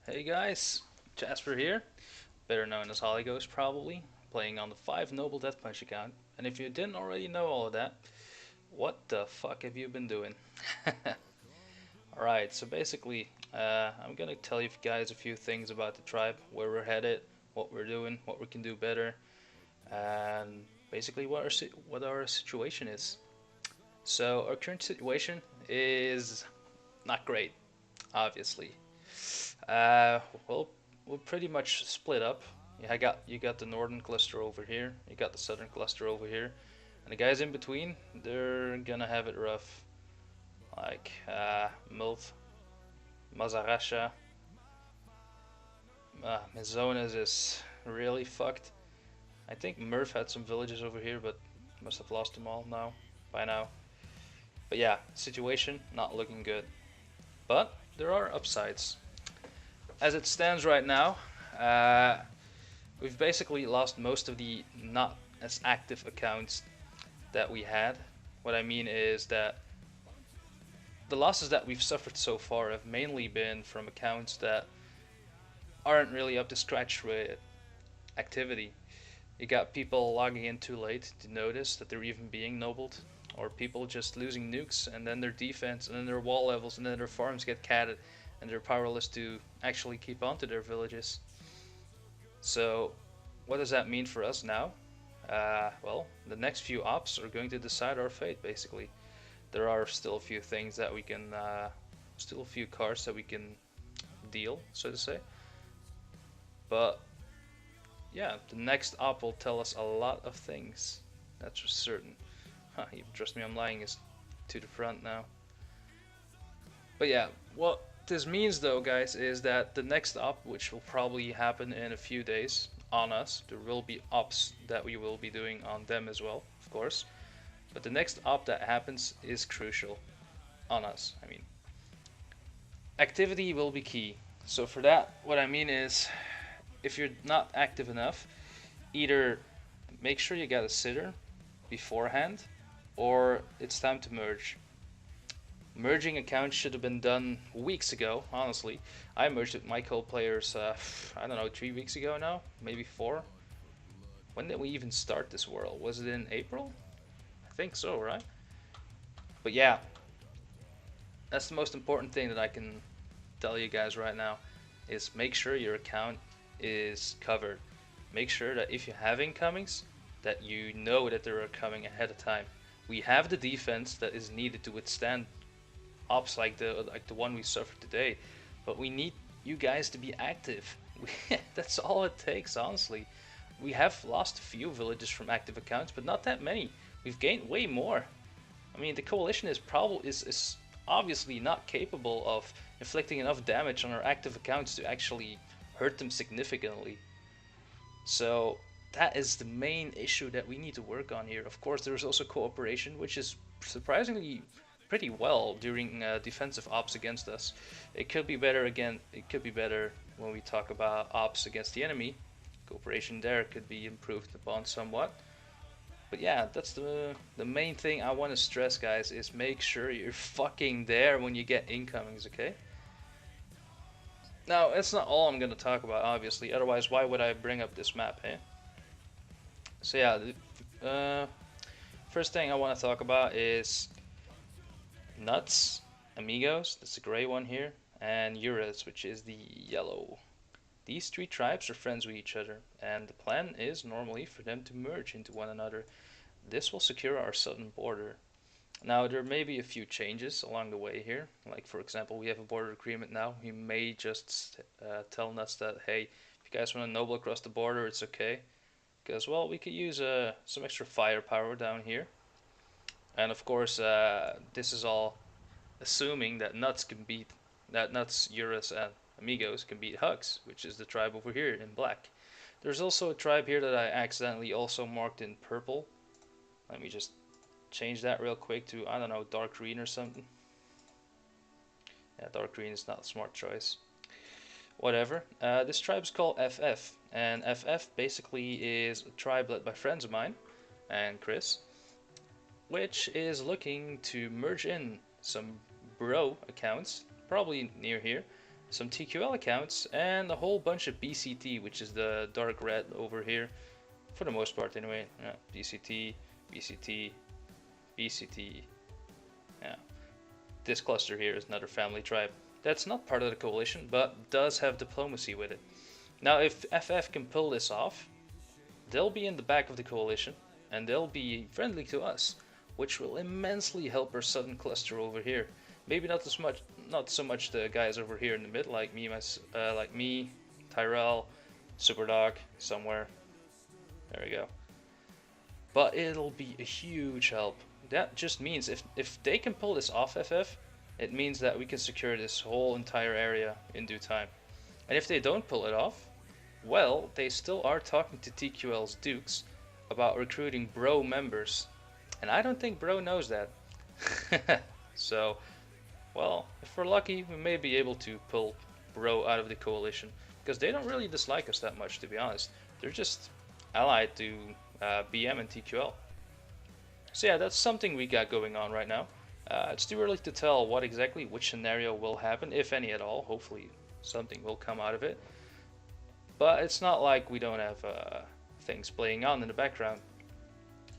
Hey guys, Jasper here, better known as Holly Ghost probably, playing on the 5 Noble Death Punch account. And if you didn't already know all of that, what the fuck have you been doing? Alright, so basically, I'm gonna tell you guys a few things about the tribe, where we're headed, what we're doing, what we can do better, and basically what our situation is. So our current situation is not great, obviously. Uh, well, we're pretty much split up. Yeah, you got the northern cluster over here. You got the southern cluster over here, and the guys in between, they're gonna have it rough. Like Murph, Mazarasha, Mizonas is really fucked. I think Murph had some villages over here, but must have lost them all now by now. But yeah, situation not looking good. But there are upsides. As it stands right now, we've basically lost most of the not as active accounts that we had. What I mean is that the losses that we've suffered so far have mainly been from accounts that aren't really up to scratch with activity. You got people logging in too late to notice that they're even being nobled, or people just losing nukes and then their defense and then their wall levels and then their farms get catted and they're powerless to actually keep on to their villages. So, what does that mean for us now? Well, the next few ops are going to decide our fate, basically. There are still a few things that we can, still a few cards that we can deal, so to say. But, yeah, the next op will tell us a lot of things. That's for certain. Huh, you trust me, I'm lying is to the front now. But yeah, what this means though, guys, is that the next op, which will probably happen in a few days on us, there will be ops that we will be doing on them as well, of course. But the next op that happens is crucial on us. I mean, activity will be key. So for that, what I mean is, if you're not active enough, either make sure you got a sitter beforehand, or it's time to merge. Merging accounts should have been done weeks ago, honestly. I merged with my co-players, I don't know, 3 weeks ago now? Maybe 4? When did we even start this world? Was it in April? I think so, right? But yeah, that's the most important thing that I can tell you guys right now, is make sure your account is covered. Make sure that if you have incomings, that you know that they are coming ahead of time. We have the defense that is needed to withstand ops like the one we suffered today, but we need you guys to be active. That's all it takes, honestly. We have lost a few villages from active accounts, but not that many. We've gained way more. I mean, the coalition is obviously not capable of inflicting enough damage on our active accounts to actually hurt them significantly. So that is the main issue that we need to work on here. Of course, there's also cooperation, which is surprisingly pretty well during defensive ops against us. It could be better again. It could be better when we talk about ops against the enemy. Cooperation there could be improved upon somewhat. But yeah, that's the main thing I want to stress, guys, is make sure you're fucking there when you get incomings, okay? Now, that's not all I'm going to talk about, obviously. Otherwise, why would I bring up this map, eh? So yeah, the first thing I want to talk about is Nuts, Amigos, that's the gray one here, and Euros, which is the yellow. These three tribes are friends with each other, and the plan is normally for them to merge into one another. This will secure our southern border. Now, there may be a few changes along the way here. Like, for example, we have a border agreement now. We may just tell Nuts that, hey, if you guys want to noble across the border, it's okay. Because, well, we could use some extra firepower down here. And of course, this is all assuming that Nuts, Eurus, and Amigos can beat Hugs, which is the tribe over here in black. There's also a tribe here that I accidentally also marked in purple. Let me just change that real quick to, I don't know, dark green or something. Yeah, dark green is not a smart choice. Whatever. This tribe is called FF, and FF basically is a tribe led by friends of mine and Chris, which is looking to merge in some bro accounts, probably near here, some TQL accounts, and a whole bunch of BCT, which is the dark red over here, for the most part anyway. Yeah, BCT, BCT, BCT. Yeah, this cluster here is another family tribe. That's not part of the coalition, but does have diplomacy with it. Now, if FF can pull this off, they'll be in the back of the coalition, and they'll be friendly to us, which will immensely help our southern cluster over here. Maybe not so much the guys over here in the mid, like me, Tyrell, Superdog, somewhere. There we go. But it'll be a huge help. That just means if they can pull this off, FF, it means that we can secure this whole entire area in due time. And if they don't pull it off, well, they still are talking to TQL's Dukes about recruiting Bro members. And I don't think Bro knows that. So, well, if we're lucky, we may be able to pull Bro out of the coalition. Because they don't really dislike us that much, to be honest. They're just allied to BM and TQL. So yeah, that's something we got going on right now. It's too early to tell which scenario will happen, if any at all. Hopefully something will come out of it. But it's not like we don't have things playing on in the background.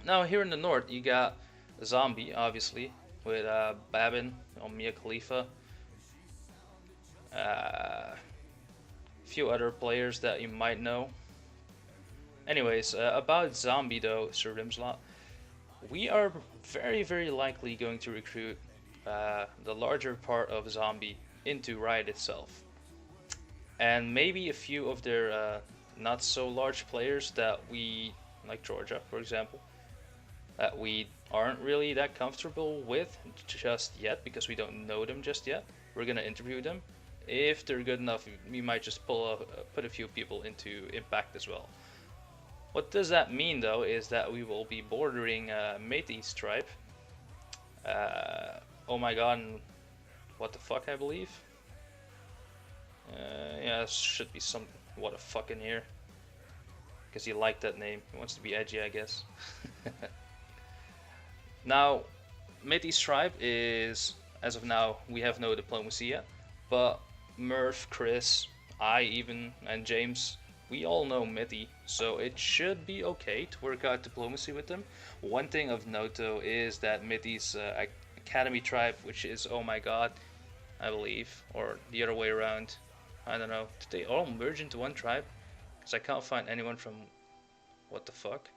Now here in the north, you got Zombie, obviously, with Babin on Mia Khalifa. A few other players that you might know. Anyways, about Zombie though, Sir Rimslot, we are very, very likely going to recruit the larger part of Zombie into Riot itself. And maybe a few of their not so large players that we, like Georgia for example, that we aren't really that comfortable with just yet because we don't know them just yet. We're gonna interview them. If they're good enough, we might just put a few people into Impact as well. What does that mean though is that we will be bordering Métis tribe. Oh my god, and what the fuck, I believe. Yeah, should be some what the fuck in here. Because he liked that name. He wants to be edgy, I guess. Now, Métis tribe is, as of now, we have no diplomacy yet. But Murph, Chris, I even, and James, we all know Métis, so it should be okay to work out diplomacy with them. One thing of note though is that Métis Academy tribe, which is, oh my god, I believe, or the other way around, I don't know, did they all merge into one tribe? Because I can't find anyone from, what the fuck?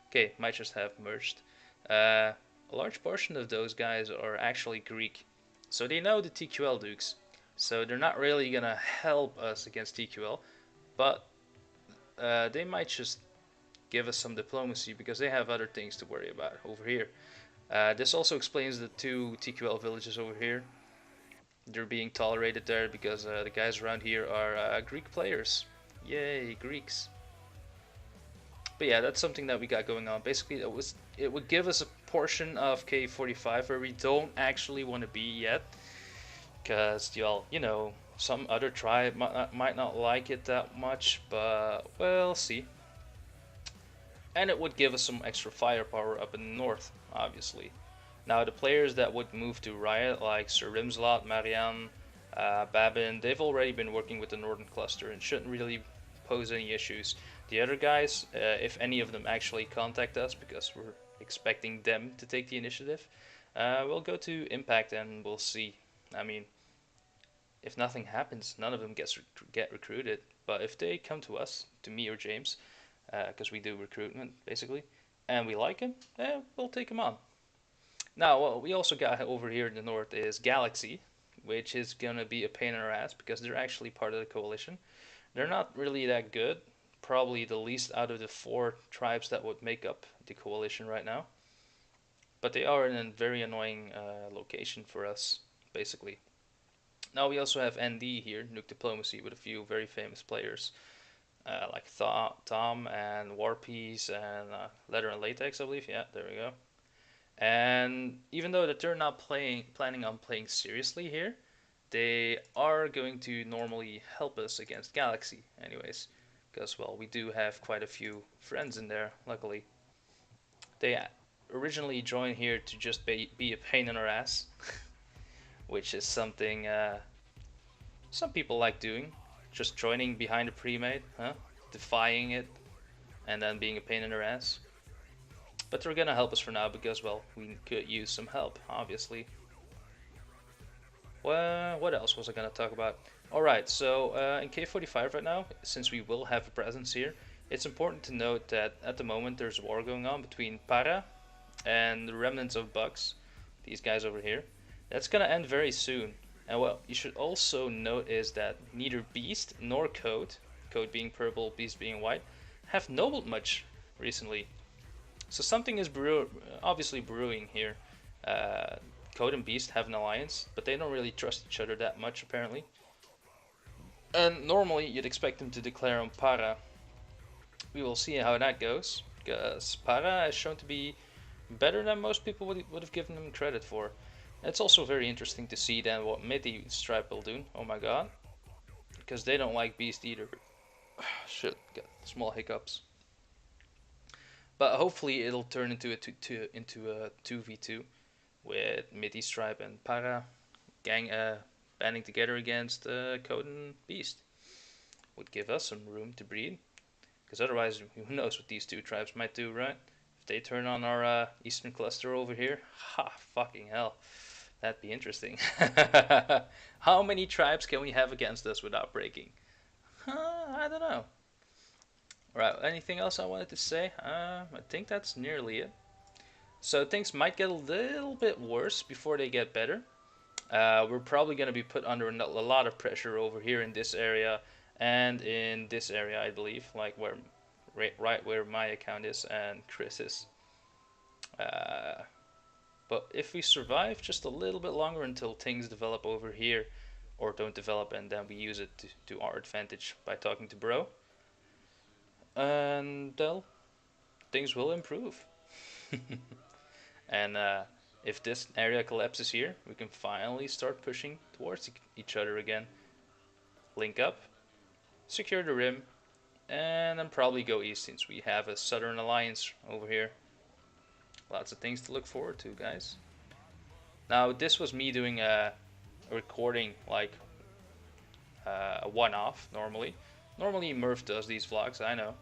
Okay, might just have merged. A large portion of those guys are actually Greek, so they know the TQL Dukes, so they're not really gonna help us against TQL, but they might just give us some diplomacy because they have other things to worry about over here. This also explains the two TQL villages over here. They're being tolerated there because the guys around here are Greek players. Yay, Greeks. But yeah, that's something that we got going on. Basically, it would give us a portion of K45 where we don't actually want to be yet, because you know, some other tribe might not like it that much, but we'll see. And it would give us some extra firepower up in the north, obviously. Now the players that would move to Riot, like Sir Rimslot, Marianne, Babin, they've already been working with the northern cluster and shouldn't really pose any issues. The other guys, if any of them actually contact us, because we're expecting them to take the initiative, we'll go to Impact and we'll see. I mean, if nothing happens, none of them get recruited. But if they come to us, to me or James, because we do recruitment basically, and we like him, we'll take him on. Now, what we also got over here in the north is Galaxy, which is gonna be a pain in our ass because they're actually part of the coalition. They're not really that good, probably the least out of the 4 tribes that would make up the coalition right now. But they are in a very annoying location for us, basically. Now we also have ND here, Nuke Diplomacy, with a few very famous players, like Tom and Warpiece and Leather and Latex, I believe. Yeah, there we go. And even though that they're not planning on playing seriously here, they are going to normally help us against Galaxy anyways, because, well, we do have quite a few friends in there, luckily. They originally joined here to just be a pain in our ass, which is something some people like doing, just joining behind a pre-made, huh? Defying it, and then being a pain in their ass. But they're gonna help us for now because, well, we could use some help, obviously. Well, what else was I gonna talk about? Alright, so in K45 right now, since we will have a presence here, it's important to note that at the moment there's a war going on between Para and the remnants of Bugs, these guys over here. That's gonna end very soon. And what you should also note is that neither Beast nor Code, Code being purple, Beast being white, have nobled much recently. So something is obviously brewing here. Uh, Code and Beast have an alliance, but they don't really trust each other that much apparently. And normally you'd expect them to declare on Para. We will see how that goes, because Para has shown to be better than most people would have given him credit for. It's also very interesting to see then what Midi Stripe will do. Oh my god. Because they don't like Beast either. Shit, got small hiccups. But hopefully it'll turn into a 2v2 with Midi Stripe and Para banding together against Code and Beast. Would give us some room to breed. Because otherwise, who knows what these two tribes might do, right? If they turn on our eastern cluster over here, ha, fucking hell. That'd be interesting. How many tribes can we have against us without breaking? I don't know. Right, anything else I wanted to say? I think that's nearly it. So things might get a little bit worse before they get better. We're probably going to be put under a lot of pressure over here in this area and in this area, I believe, like where right where my account is and Chris's. But if we survive just a little bit longer until things develop over here, or don't develop, and then we use it to our advantage by talking to Bro, and well, things will improve. And if this area collapses here, we can finally start pushing towards each other again. Link up, secure the rim, and then probably go east since we have a southern alliance over here. Lots of things to look forward to, guys. Now, this was me doing a recording, like a one-off normally. Normally Murph does these vlogs, I know.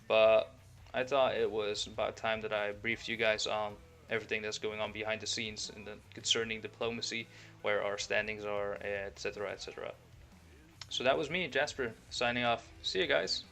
But I thought it was about time that I briefed you guys on everything that's going on behind the scenes and concerning diplomacy, where our standings are, etc., etc. So that was me, Jasper, signing off. See you guys.